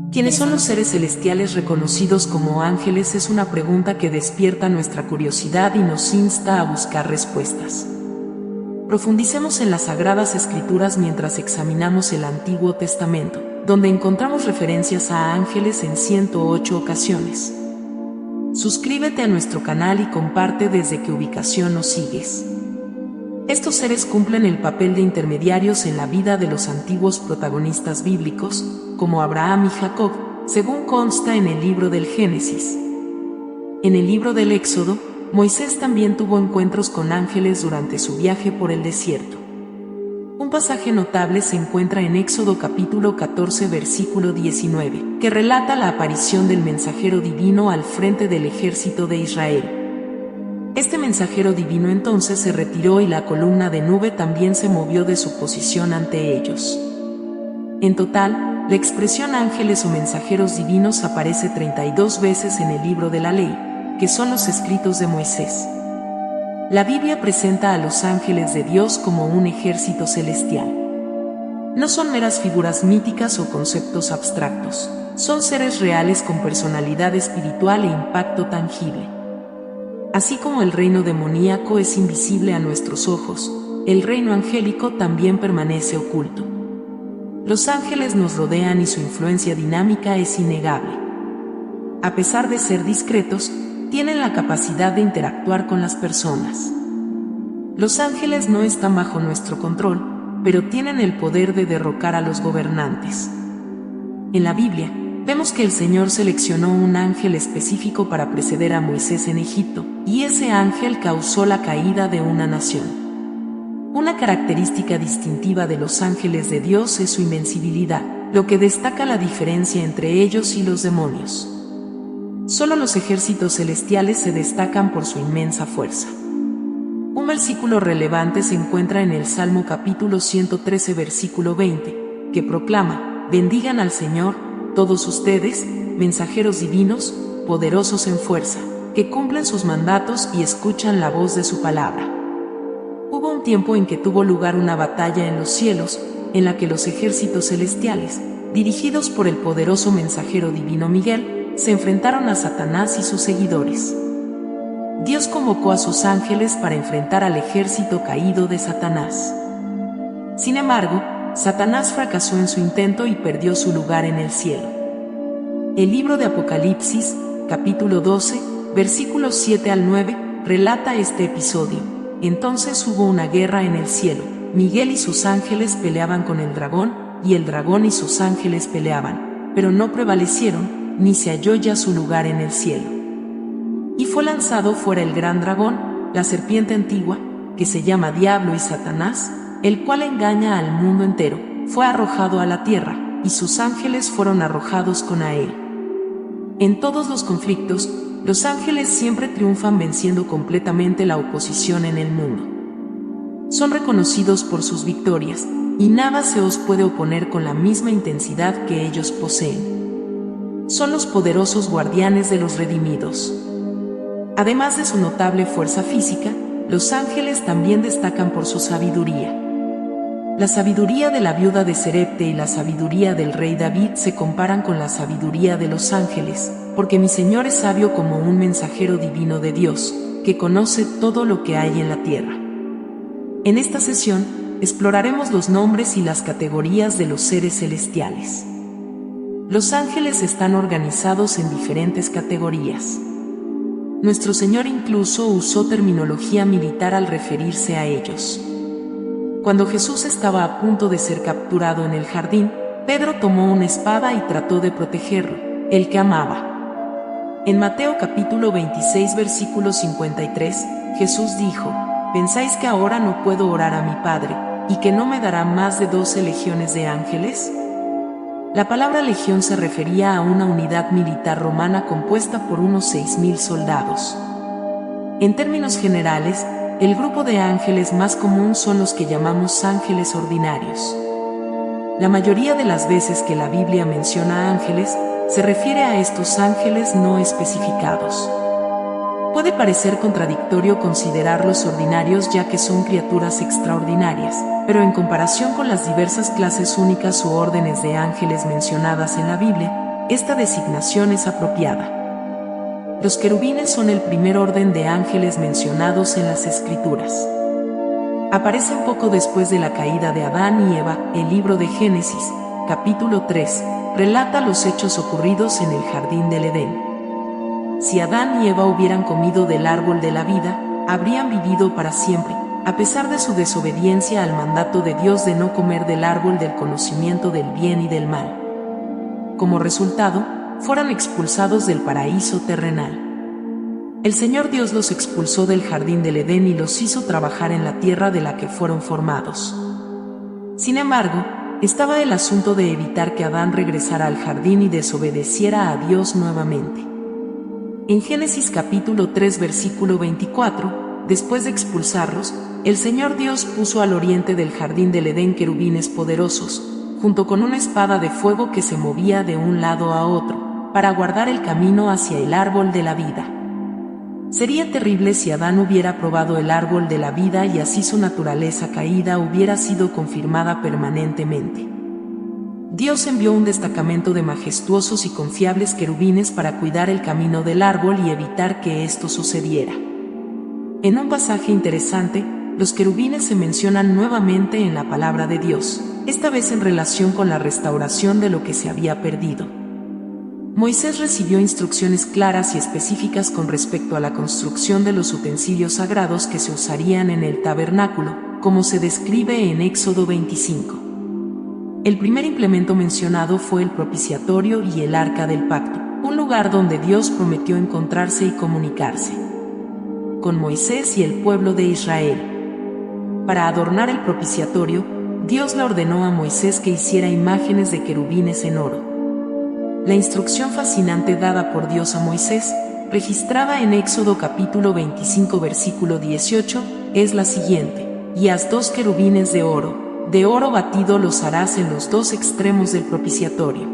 ¿Quiénes son los seres celestiales reconocidos como ángeles? Es una pregunta que despierta nuestra curiosidad y nos insta a buscar respuestas. Profundicemos en las Sagradas Escrituras mientras examinamos el Antiguo Testamento, donde encontramos referencias a ángeles en 108 ocasiones. Suscríbete a nuestro canal y comparte desde qué ubicación nos sigues. Estos seres cumplen el papel de intermediarios en la vida de los antiguos protagonistas bíblicos, como Abraham y Jacob, según consta en el libro del Génesis. En el libro del Éxodo, Moisés también tuvo encuentros con ángeles durante su viaje por el desierto. Un pasaje notable se encuentra en Éxodo capítulo 14 versículo 19, que relata la aparición del mensajero divino al frente del ejército de Israel. Este mensajero divino entonces se retiró y la columna de nube también se movió de su posición ante ellos. En total, la expresión ángeles o mensajeros divinos aparece 32 veces en el libro de la ley, que son los escritos de Moisés. La Biblia presenta a los ángeles de Dios como un ejército celestial. No son meras figuras míticas o conceptos abstractos, son seres reales con personalidad espiritual e impacto tangible. Así como el reino demoníaco es invisible a nuestros ojos, el reino angélico también permanece oculto. Los ángeles nos rodean y su influencia dinámica es innegable. A pesar de ser discretos, tienen la capacidad de interactuar con las personas. Los ángeles no están bajo nuestro control, pero tienen el poder de derrocar a los gobernantes. En la Biblia, vemos que el Señor seleccionó un ángel específico para preceder a Moisés en Egipto, y ese ángel causó la caída de una nación. Una característica distintiva de los ángeles de Dios es su invencibilidad, lo que destaca la diferencia entre ellos y los demonios. Solo los ejércitos celestiales se destacan por su inmensa fuerza. Un versículo relevante se encuentra en el Salmo capítulo 113 versículo 20, que proclama: bendigan al Señor, todos ustedes, mensajeros divinos, poderosos en fuerza, que cumplen sus mandatos y escuchan la voz de su palabra. Hubo un tiempo en que tuvo lugar una batalla en los cielos, en la que los ejércitos celestiales, dirigidos por el poderoso mensajero divino Miguel, se enfrentaron a Satanás y sus seguidores. Dios convocó a sus ángeles para enfrentar al ejército caído de Satanás. Sin embargo, Satanás fracasó en su intento y perdió su lugar en el cielo. El libro de Apocalipsis, capítulo 12, versículos 7 al 9, relata este episodio. Entonces hubo una guerra en el cielo. Miguel y sus ángeles peleaban con el dragón, y el dragón y sus ángeles peleaban, pero no prevalecieron, ni se halló ya su lugar en el cielo. Y fue lanzado fuera el gran dragón, la serpiente antigua, que se llama Diablo y Satanás, el cual engaña al mundo entero, fue arrojado a la tierra, y sus ángeles fueron arrojados con él. En todos los conflictos, los ángeles siempre triunfan venciendo completamente la oposición en el mundo. Son reconocidos por sus victorias, y nada se os puede oponer con la misma intensidad que ellos poseen. Son los poderosos guardianes de los redimidos. Además de su notable fuerza física, los ángeles también destacan por su sabiduría. La sabiduría de la viuda de Serepte y la sabiduría del rey David se comparan con la sabiduría de los ángeles, porque mi Señor es sabio como un mensajero divino de Dios, que conoce todo lo que hay en la tierra. En esta sesión, exploraremos los nombres y las categorías de los seres celestiales. Los ángeles están organizados en diferentes categorías. Nuestro Señor incluso usó terminología militar al referirse a ellos. Cuando Jesús estaba a punto de ser capturado en el jardín, Pedro tomó una espada y trató de protegerlo, el que amaba. En Mateo capítulo 26 versículo 53, Jesús dijo: ¿pensáis que ahora no puedo orar a mi Padre, y que no me dará más de 12 legiones de ángeles? La palabra legión se refería a una unidad militar romana compuesta por unos 6.000 soldados. En términos generales, el grupo de ángeles más común son los que llamamos ángeles ordinarios. La mayoría de las veces que la Biblia menciona ángeles, se refiere a estos ángeles no especificados. Puede parecer contradictorio considerarlos ordinarios ya que son criaturas extraordinarias, pero en comparación con las diversas clases únicas u órdenes de ángeles mencionadas en la Biblia, esta designación es apropiada. Los querubines son el primer orden de ángeles mencionados en las Escrituras. Aparecen poco después de la caída de Adán y Eva. El libro de Génesis, capítulo 3, relata los hechos ocurridos en el jardín del Edén. Si Adán y Eva hubieran comido del árbol de la vida, habrían vivido para siempre, a pesar de su desobediencia al mandato de Dios de no comer del árbol del conocimiento del bien y del mal. Como resultado, fueron expulsados del paraíso terrenal. El Señor Dios los expulsó del jardín del Edén y los hizo trabajar en la tierra de la que fueron formados. Sin embargo, estaba el asunto de evitar que Adán regresara al jardín y desobedeciera a Dios nuevamente. En Génesis capítulo 3 versículo 24, después de expulsarlos, el Señor Dios puso al oriente del jardín del Edén querubines poderosos, junto con una espada de fuego que se movía de un lado a otro, para guardar el camino hacia el árbol de la vida. Sería terrible si Adán hubiera probado el árbol de la vida y así su naturaleza caída hubiera sido confirmada permanentemente. Dios envió un destacamento de majestuosos y confiables querubines para cuidar el camino del árbol y evitar que esto sucediera. En un pasaje interesante, los querubines se mencionan nuevamente en la palabra de Dios, esta vez en relación con la restauración de lo que se había perdido. Moisés recibió instrucciones claras y específicas con respecto a la construcción de los utensilios sagrados que se usarían en el tabernáculo, como se describe en Éxodo 25. El primer implemento mencionado fue el propiciatorio y el arca del pacto, un lugar donde Dios prometió encontrarse y comunicarse con Moisés y el pueblo de Israel. Para adornar el propiciatorio, Dios le ordenó a Moisés que hiciera imágenes de querubines en oro. La instrucción fascinante dada por Dios a Moisés, registrada en Éxodo capítulo 25 versículo 18, es la siguiente: y haz 2 querubines de oro batido los harás en los 2 extremos del propiciatorio.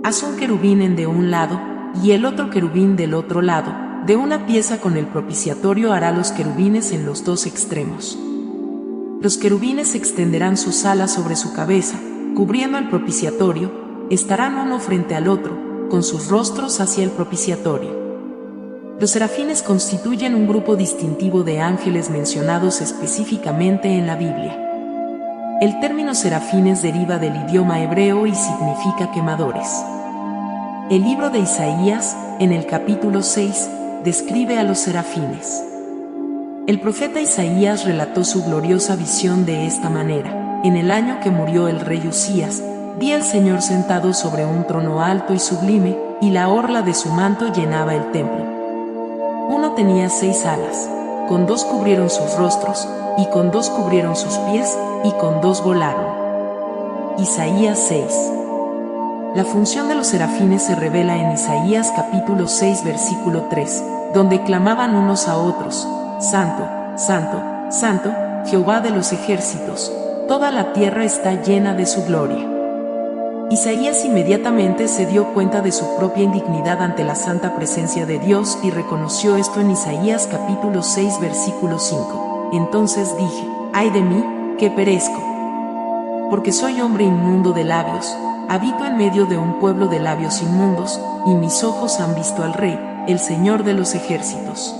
Haz un querubín de un lado, y el otro querubín del otro lado, de una pieza con el propiciatorio hará los querubines en los 2 extremos. Los querubines extenderán sus alas sobre su cabeza, cubriendo el propiciatorio, estarán uno frente al otro, con sus rostros hacia el propiciatorio. Los serafines constituyen un grupo distintivo de ángeles mencionados específicamente en la Biblia. El término serafines deriva del idioma hebreo y significa quemadores. El libro de Isaías, en el capítulo 6, describe a los serafines. El profeta Isaías relató su gloriosa visión de esta manera: en el año que murió el rey Usías, vi al Señor sentado sobre un trono alto y sublime, y la orla de su manto llenaba el templo. Uno tenía 6 alas, con 2 cubrieron sus rostros, y con 2 cubrieron sus pies, y con 2 volaron. Isaías 6. La función de los serafines se revela en Isaías capítulo 6 versículo 3, donde clamaban unos a otros: Santo, Santo, Santo, Jehová de los ejércitos, toda la tierra está llena de su gloria. Isaías inmediatamente se dio cuenta de su propia indignidad ante la santa presencia de Dios y reconoció esto en Isaías capítulo 6 versículo 5. Entonces dije: ¡ay de mí, que perezco! Porque soy hombre inmundo de labios, habito en medio de un pueblo de labios inmundos, y mis ojos han visto al Rey, el Señor de los ejércitos.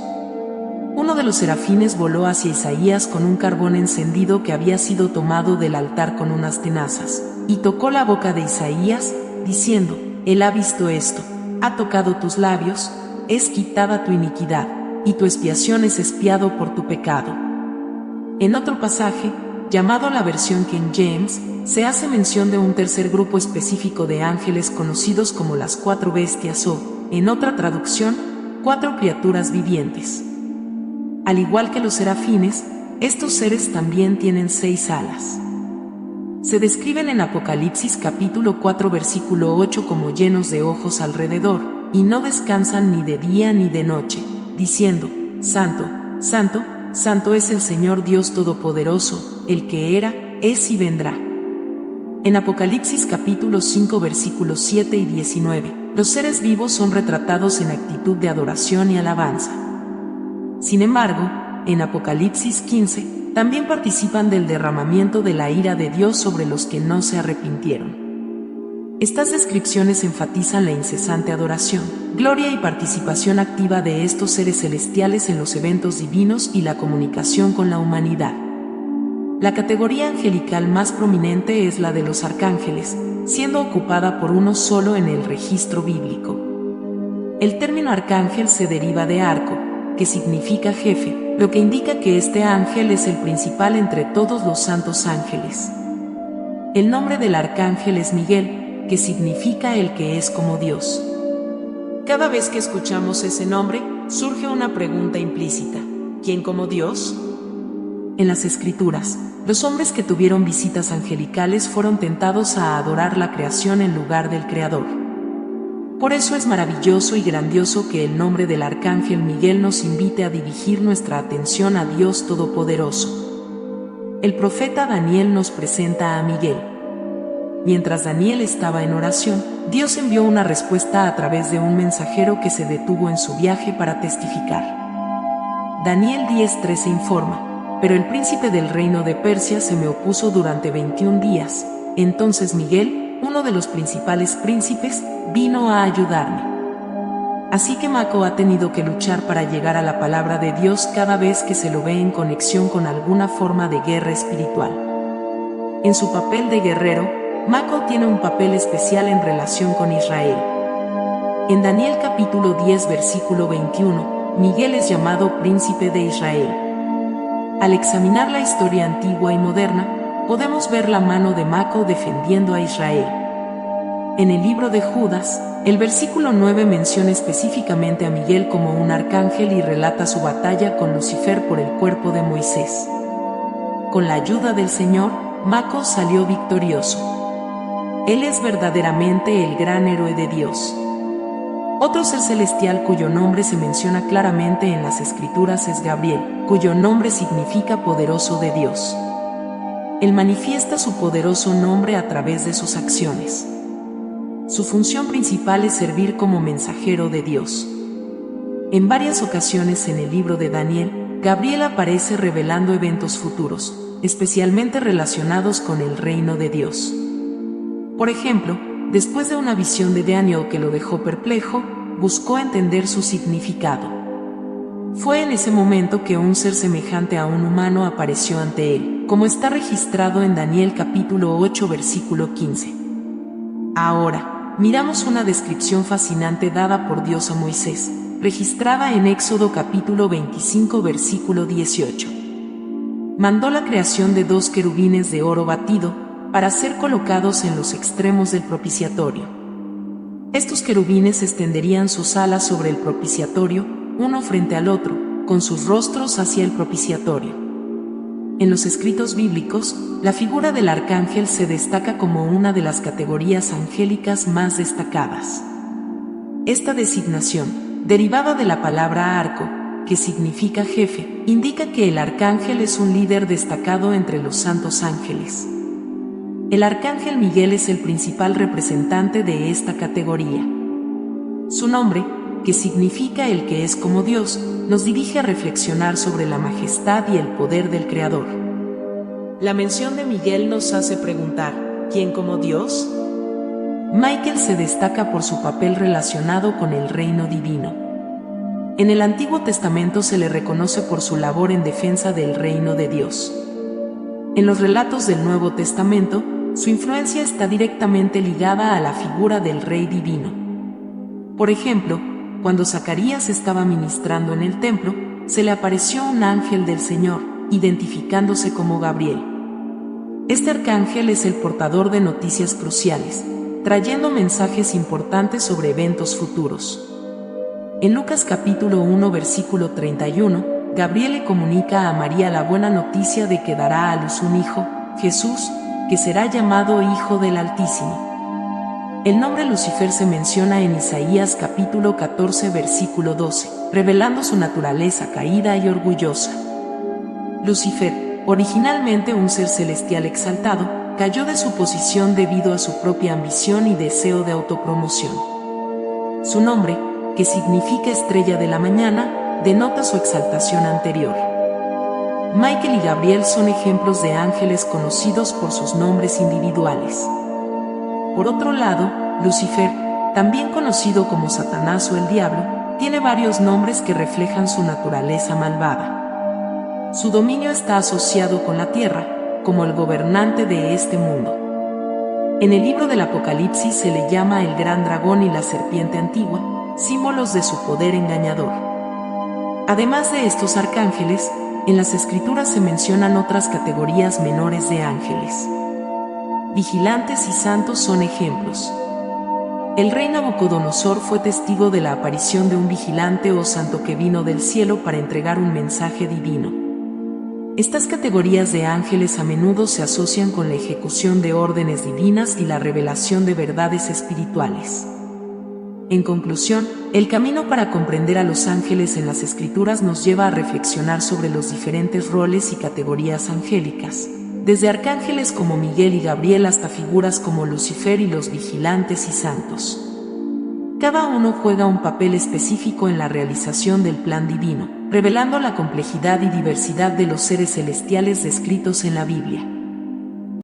Uno de los serafines voló hacia Isaías con un carbón encendido que había sido tomado del altar con unas tenazas, y tocó la boca de Isaías, diciendo: Él ha visto esto, ha tocado tus labios, es quitada tu iniquidad, y tu expiación es expiado por tu pecado. En otro pasaje, llamado la versión King James, se hace mención de un tercer grupo específico de ángeles conocidos como las 4 bestias o, en otra traducción, 4 criaturas vivientes. Al igual que los serafines, estos seres también tienen 6 alas. Se describen en Apocalipsis capítulo 4 versículo 8 como llenos de ojos alrededor, y no descansan ni de día ni de noche, diciendo: Santo, Santo, Santo es el Señor Dios Todopoderoso, el que era, es y vendrá. En Apocalipsis capítulo 5 versículos 7 y 19, los seres vivos son retratados en actitud de adoración y alabanza. Sin embargo, en Apocalipsis 15, también participan del derramamiento de la ira de Dios sobre los que no se arrepintieron. Estas descripciones enfatizan la incesante adoración, gloria y participación activa de estos seres celestiales en los eventos divinos y la comunicación con la humanidad. La categoría angelical más prominente es la de los arcángeles, siendo ocupada por uno solo en el registro bíblico. El término arcángel se deriva de arco, que significa jefe, lo que indica que este ángel es el principal entre todos los santos ángeles. El nombre del arcángel es Miguel, que significa el que es como Dios. Cada vez que escuchamos ese nombre, surge una pregunta implícita: ¿quién como Dios? En las Escrituras, los hombres que tuvieron visitas angelicales fueron tentados a adorar la creación en lugar del Creador. Por eso es maravilloso y grandioso que el nombre del arcángel Miguel nos invite a dirigir nuestra atención a Dios Todopoderoso. El profeta Daniel nos presenta a Miguel. Mientras Daniel estaba en oración, Dios envió una respuesta a través de un mensajero que se detuvo en su viaje para testificar. Daniel 10:13 informa: pero el príncipe del reino de Persia se me opuso durante 21 días. Entonces Miguel, uno de los principales príncipes, vino a ayudarme. Así que Mako ha tenido que luchar para llegar a la palabra de Dios cada vez que se lo ve en conexión con alguna forma de guerra espiritual. En su papel de guerrero, Mako tiene un papel especial en relación con Israel. En Daniel capítulo 10 versículo 21, Miguel es llamado príncipe de Israel. Al examinar la historia antigua y moderna, podemos ver la mano de Mako defendiendo a Israel. En el libro de Judas, el versículo 9 menciona específicamente a Miguel como un arcángel y relata su batalla con Lucifer por el cuerpo de Moisés. Con la ayuda del Señor, Mako salió victorioso. Él es verdaderamente el gran héroe de Dios. Otro ser celestial cuyo nombre se menciona claramente en las Escrituras es Gabriel, cuyo nombre significa poderoso de Dios. Él manifiesta su poderoso nombre a través de sus acciones. Su función principal es servir como mensajero de Dios. En varias ocasiones en el libro de Daniel, Gabriel aparece revelando eventos futuros, especialmente relacionados con el reino de Dios. Por ejemplo, después de una visión de Daniel que lo dejó perplejo, buscó entender su significado. Fue en ese momento que un ser semejante a un humano apareció ante él, como está registrado en Daniel capítulo 8 versículo 15. Ahora, miramos una descripción fascinante dada por Dios a Moisés, registrada en Éxodo capítulo 25 versículo 18. Mandó la creación de 2 querubines de oro batido, para ser colocados en los extremos del propiciatorio. Estos querubines extenderían sus alas sobre el propiciatorio, uno frente al otro, con sus rostros hacia el propiciatorio. En los escritos bíblicos, la figura del arcángel se destaca como una de las categorías angélicas más destacadas. Esta designación, derivada de la palabra arco, que significa jefe, indica que el arcángel es un líder destacado entre los santos ángeles. El arcángel Miguel es el principal representante de esta categoría. Su nombre, que significa el que es como Dios, nos dirige a reflexionar sobre la majestad y el poder del Creador. La mención de Miguel nos hace preguntar: ¿quién como Dios? Michael se destaca por su papel relacionado con el reino divino. En el Antiguo Testamento se le reconoce por su labor en defensa del reino de Dios. En los relatos del Nuevo Testamento, su influencia está directamente ligada a la figura del Rey Divino. Por ejemplo, cuando Zacarías estaba ministrando en el templo, se le apareció un ángel del Señor, identificándose como Gabriel. Este arcángel es el portador de noticias cruciales, trayendo mensajes importantes sobre eventos futuros. En Lucas capítulo 1 versículo 31, Gabriel le comunica a María la buena noticia de que dará a luz un hijo, Jesús, que será llamado Hijo del Altísimo. El nombre Lucifer se menciona en Isaías capítulo 14 versículo 12, revelando su naturaleza caída y orgullosa. Lucifer, originalmente un ser celestial exaltado, cayó de su posición debido a su propia ambición y deseo de autopromoción. Su nombre, que significa estrella de la mañana, denota su exaltación anterior. Michael y Gabriel son ejemplos de ángeles conocidos por sus nombres individuales. Por otro lado, Lucifer, también conocido como Satanás o el Diablo, tiene varios nombres que reflejan su naturaleza malvada. Su dominio está asociado con la tierra, como el gobernante de este mundo. En el libro del Apocalipsis se le llama el gran dragón y la serpiente antigua, símbolos de su poder engañador. Además de estos arcángeles, en las Escrituras se mencionan otras categorías menores de ángeles. Vigilantes y santos son ejemplos. El rey Nabucodonosor fue testigo de la aparición de un vigilante o santo que vino del cielo para entregar un mensaje divino. Estas categorías de ángeles a menudo se asocian con la ejecución de órdenes divinas y la revelación de verdades espirituales. En conclusión, el camino para comprender a los ángeles en las Escrituras nos lleva a reflexionar sobre los diferentes roles y categorías angélicas, desde arcángeles como Miguel y Gabriel hasta figuras como Lucifer y los vigilantes y santos. Cada uno juega un papel específico en la realización del plan divino, revelando la complejidad y diversidad de los seres celestiales descritos en la Biblia.